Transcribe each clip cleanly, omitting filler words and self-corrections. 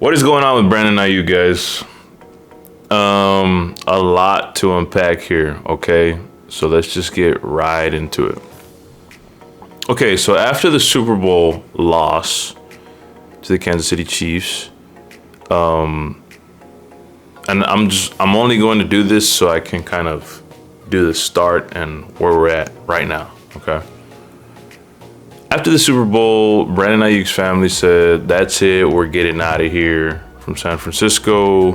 What is going on with Brandon Aiyuk, guys? A lot to unpack here, okay? So let's just get right into it. Okay, so after the Super Bowl loss to the Kansas City Chiefs, and I'm only going to do this so I can kind of do the start and where we're at right now, okay? After the Super Bowl, Brandon Aiyuk's family said, that's it, we're getting out of here from San Francisco.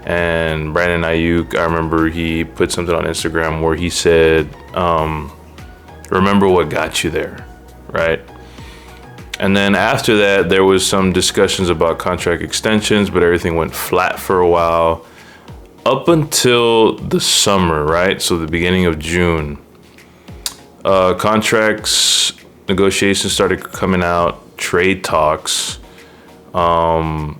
And Brandon Aiyuk, I remember he put something on Instagram where he said, remember what got you there, right? And then after that, there was some discussions about contract extensions, but everything went flat for a while up until the summer, right? So the beginning of June. Contracts negotiations started coming out, trade talks. And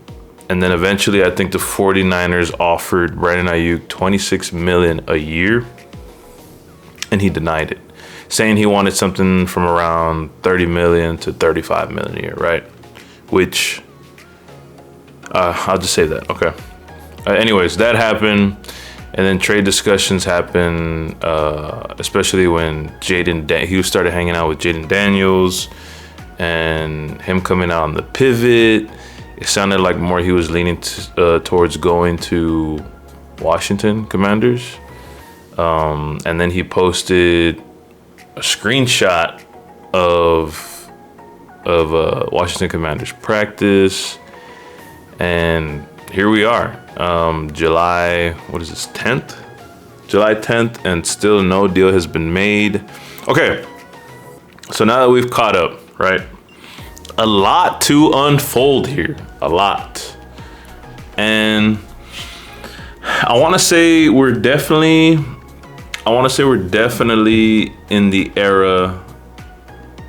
then eventually, I think the 49ers offered Brandon Aiyuk $26 million a year, and he denied it, saying he wanted something from around $30 million to $35 million a year, right? Which, I'll just say that, okay. Anyways, that happened, and then trade discussions happened, especially when he started hanging out with Jaden Daniels, and him coming out on the pivot. It sounded like more he was leaning towards going to Washington Commanders. And then he posted a screenshot of Washington Commanders practice. And here we are, July 10th? July 10th, and still no deal has been made. Okay, so now that we've caught up, right? A lot to unfold here, a lot. And I want to say we're definitely in the era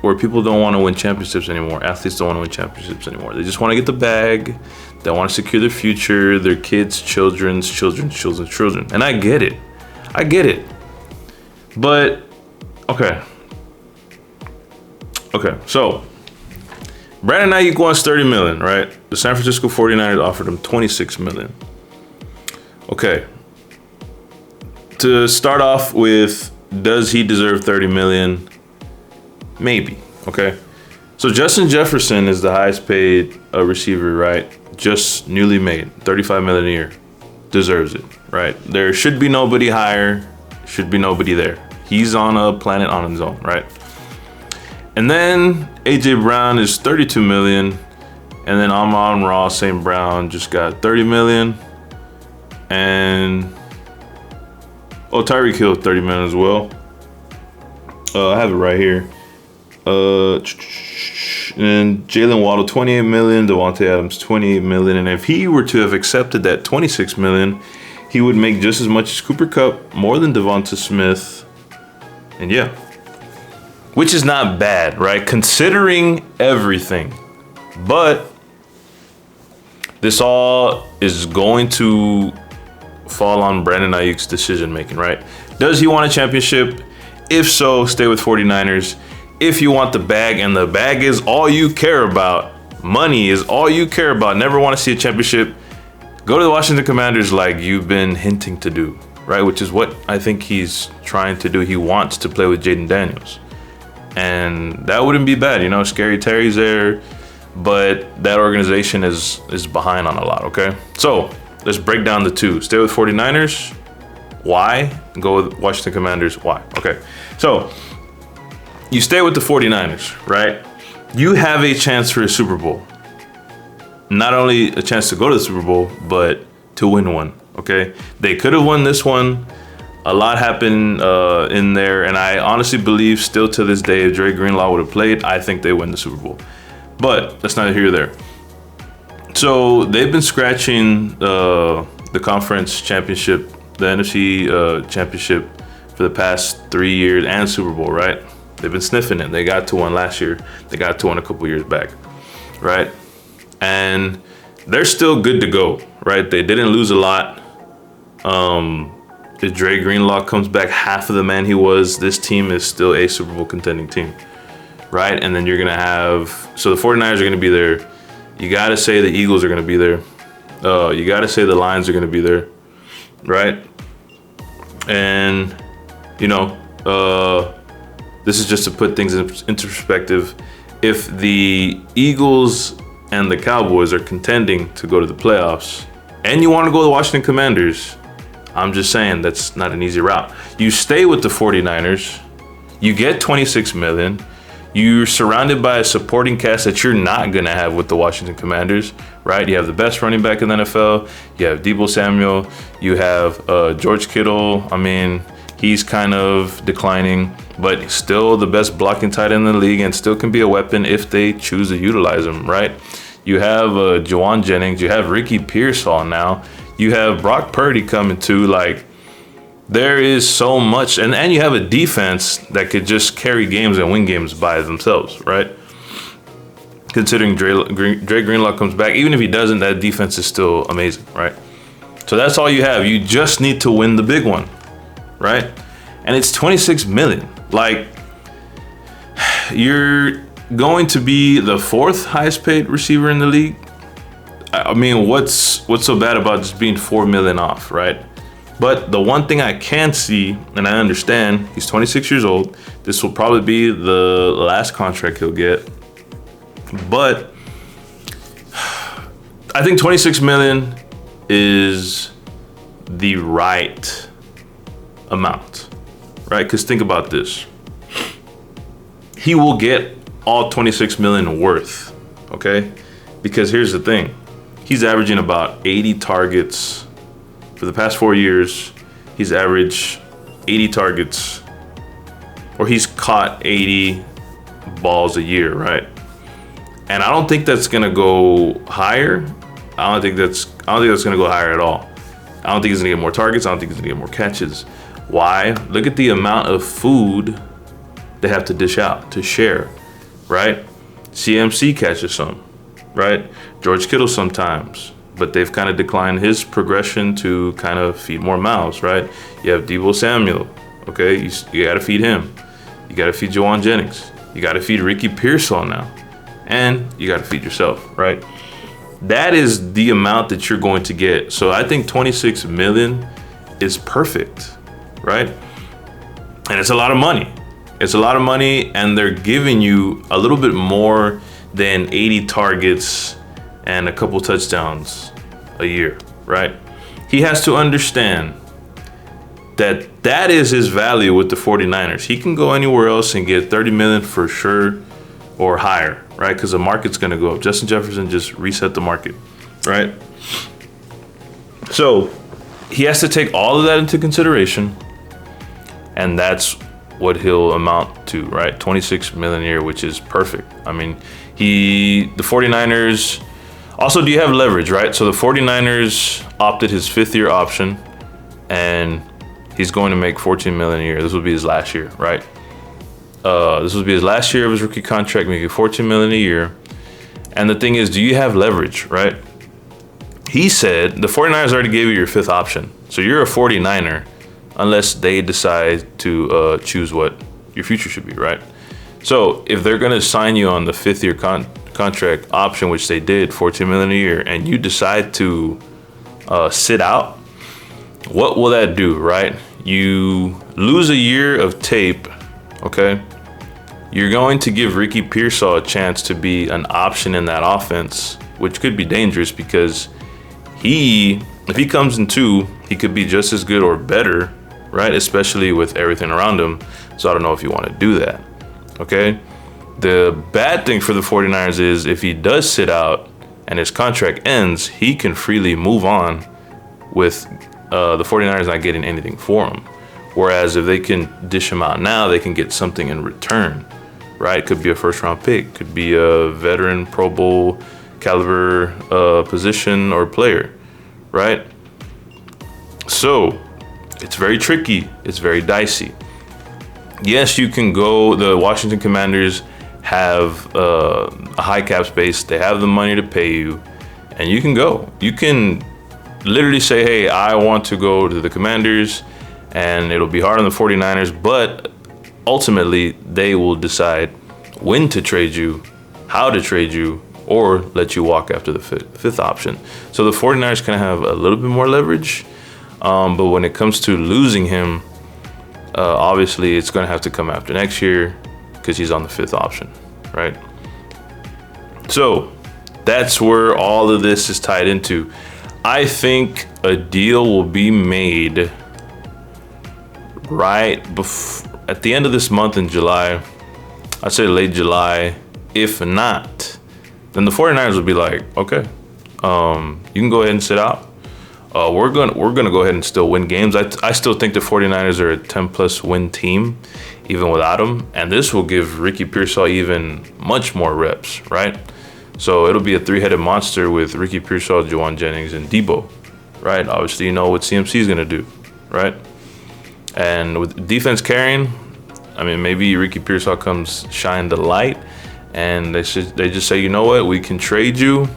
where people don't want to win championships anymore. Athletes don't want to win championships anymore. They just want to get the bag. They want to secure their future, their kids, children's children. And I get it. But, okay, so Brandon Aiyuk wants $30 million, right? The San Francisco 49ers offered him $26 million. Okay. To start off with, does he deserve $30 million? Maybe, okay? So Justin Jefferson is the highest paid receiver, right? Just newly made, $35 million a year. Deserves it, right? There should be nobody higher, should be nobody there. He's on a planet on his own, right? And then AJ Brown is $32 million. And then Amon-Ra St. Brown just got $30 million. And Tyreek Hill $30 million as well. I have it right here. And Jalen Waddle $28 million, Devontae Adams $28 million. And if he were to have accepted that $26 million, he would make just as much as Cooper Kupp, more than Devonta Smith. And yeah. Which is not bad, right? Considering everything. But this all is going to fall on Brandon Aiyuk's decision making, right? Does he want a championship? If so, stay with 49ers. If you want the bag, and the bag is all you care about, money is all you care about, never want to see a championship, go to the Washington Commanders like you've been hinting to do, right? Which is what I think he's trying to do. He wants to play with Jaden Daniels. And that wouldn't be bad, Scary Terry's there, but that organization is behind on a lot, okay? So let's break down the two. Stay with 49ers, why? Go with Washington Commanders, why? Okay, so you stay with the 49ers, right? You have a chance for a Super Bowl. Not only a chance to go to the Super Bowl, but to win one, okay? They could have won this one. A lot happened in there, and I honestly believe still to this day, if Dre Greenlaw would have played, I think they win the Super Bowl. But that's neither here nor there. So they've been scratching the conference championship, the NFC championship for the past 3 years, and Super Bowl, right? They've been sniffing it. They got to one last year. They got to one a couple years back, right? And they're still good to go, right? They didn't lose a lot. If Dre Greenlaw comes back half of the man he was, this team is still a Super Bowl contending team, right? And then you're going to have, so the 49ers are going to be there. You got to say the Eagles are going to be there. You got to say the Lions are going to be there, right? And, you know, this is just to put things into perspective. If the Eagles and the Cowboys are contending to go to the playoffs, and you want to go to the Washington Commanders, I'm just saying that's not an easy route. You stay with the 49ers, you get $26 million, you're surrounded by a supporting cast that you're not going to have with the Washington Commanders, right? You have the best running back in the NFL, you have Deebo Samuel, you have George Kittle. I mean, he's kind of declining, but still the best blocking tight end in the league and still can be a weapon if they choose to utilize him, right? You have Juwan Jennings, you have Ricky Pearsall now, you have Brock Purdy coming too. Like, there is so much, and you have a defense that could just carry games and win games by themselves, right? Considering Dre Greenlaw comes back, even if he doesn't, that defense is still amazing, right? So that's all you have. You just need to win the big one, right? And it's $26 million. Like, you're going to be the 4th highest paid receiver in the league. I mean, what's so bad about just being $4 million off, right? But the one thing I can see, and I understand, he's 26 years old. This will probably be the last contract he'll get. But I think $26 million is the right amount, right? Because think about this. He will get all $26 million worth, okay? Because here's the thing. He's averaging about 80 targets. For the past 4 years, he's averaged 80 targets, or he's caught 80 balls a year, right? And I don't think that's gonna go higher. I don't think that's gonna go higher at all. I don't think he's gonna get more targets. I don't think he's gonna get more catches. Why? Look at the amount of food they have to dish out, to share, right? CMC catches some, right? George Kittle sometimes. But they've kind of declined his progression to kind of feed more mouths, right? You have Deebo Samuel, okay? You got to feed him. You got to feed Juwan Jennings. You got to feed Ricky Pearsall now. And you got to feed yourself, right? That is the amount that you're going to get. So I think $26 million is perfect, right? And it's a lot of money. It's a lot of money, and they're giving you a little bit more than 80 targets and a couple touchdowns a year, right? He has to understand that that is his value with the 49ers. He can go anywhere else and get 30 million for sure or higher, right? Because the market's going to go up. Justin Jefferson just reset the market, right? So he has to take all of that into consideration, and that's what he'll amount to, right? 26 million a year, which is perfect. I mean, the 49ers. Also, do you have leverage, right? So the 49ers opted his 5th-year option, and he's going to make $14 million a year. This will be his last year, right? This will be his last year of his rookie contract, making $14 million a year. And the thing is, do you have leverage, right? He said the 49ers already gave you your 5th option. So you're a 49er unless they decide to choose what your future should be, right? So if they're going to sign you on the 5th-year contract option, which they did, $14 million a year, and you decide to sit out, what will that do, right? You lose a year of tape, okay? You're going to give Ricky Pearsall a chance to be an option in that offense, which could be dangerous because if he comes in 2, he could be just as good or better, right? Especially with everything around him. So I don't know if you want to do that, okay? The bad thing for the 49ers is if he does sit out and his contract ends, he can freely move on with the 49ers not getting anything for him. Whereas if they can dish him out now, they can get something in return, right? Could be a 1st-round pick, could be a veteran Pro Bowl caliber position or player, right? So it's very tricky. It's very dicey. Yes, you can go. The Washington Commanders have a high cap space. They have the money to pay you, and you can go. You can literally say, hey, I want to go to the Commanders, and it'll be hard on the 49ers, but ultimately they will decide when to trade you, how to trade you, or let you walk after the fifth option. So the 49ers can have a little bit more leverage, but when it comes to losing him, obviously it's going to have to come after next year because he's on the fifth option, right? So that's where all of this is tied into. I think a deal will be made at the end of this month in July. I'd say late July. If not, then the 49ers will be like, okay, you can go ahead and sit out. We're gonna go ahead and still win games. I still think the 49ers are a 10+ win team, even without him. And this will give Ricky Pearsall even much more reps, right? So it'll be a 3-headed monster with Ricky Pearsall, Juwan Jennings, and Debo, right? Obviously, you know what CMC is gonna do, right? And with defense carrying, I mean, maybe Ricky Pearsall comes shine the light, and they just say, you know what, we can trade you.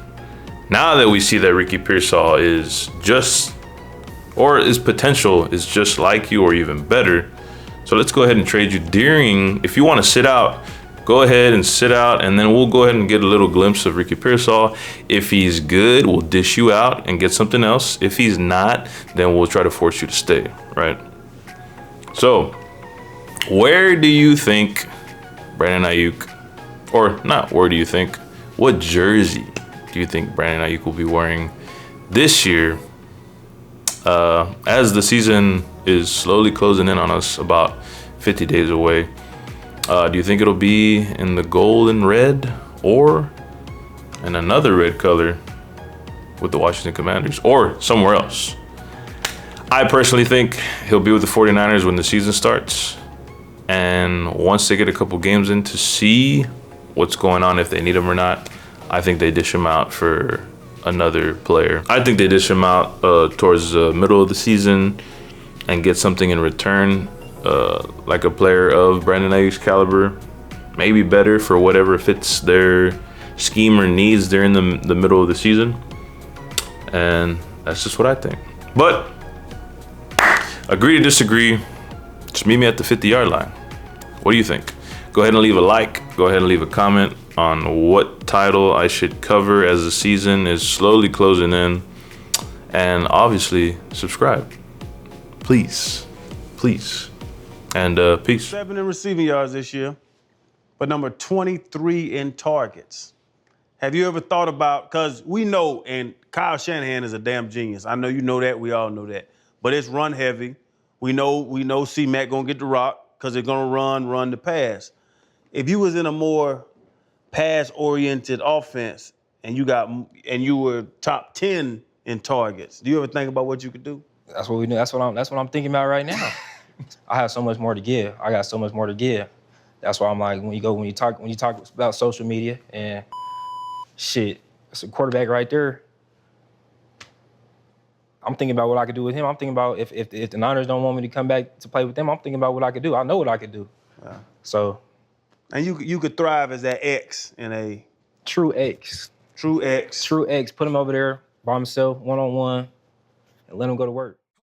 Now that we see that Ricky Pearsall is his potential is just like you or even better, so let's go ahead and trade you if you want to sit out, go ahead and sit out, and then we'll go ahead and get a little glimpse of Ricky Pearsall. If he's good, we'll dish you out and get something else. If he's not, then we'll try to force you to stay, right? So, where do you think Brandon Aiyuk, or not where do you think, what jersey do you think Brandon Aiyuk will be wearing this year as the season is slowly closing in on us, about 50 days away? Do you think it'll be in the gold and red, or in another red color with the Washington Commanders, or somewhere else? I personally think he'll be with the 49ers when the season starts. And once they get a couple games in to see what's going on, if they need him or not, I think they dish him out for another player. I think they dish him out towards the middle of the season and get something in return, like a player of Brandon Aiyuk's caliber, maybe better for whatever fits their scheme or needs during the middle of the season. And that's just what I think. But agree to disagree. Just meet me at the 50-yard line. What do you think? Go ahead and leave a like. Go ahead and leave a comment on what title I should cover as the season is slowly closing in. And obviously, subscribe. Please. Please. And peace. 7 in receiving yards this year, but number 23 in targets. Have you ever thought about, because we know, and Kyle Shanahan is a damn genius. I know you know that. We all know that. But it's run heavy. We know C-Mac gonna get the rock because they're gonna run the pass. If you was in a more pass-oriented offense and you were top 10 in targets, do you ever think about what you could do? That's what we do. That's what I'm thinking about right now. I have so much more to give. I got so much more to give. That's why I'm like, when you talk about social media and shit, it's a quarterback right there. I'm thinking about what I could do with him. I'm thinking about if the Niners don't want me to come back to play with them, I'm thinking about what I could do. I know what I could do. Yeah. So. And you could thrive as that X in a... True X. True X. True X. Put him over there by himself, one-on-one, and let him go to work.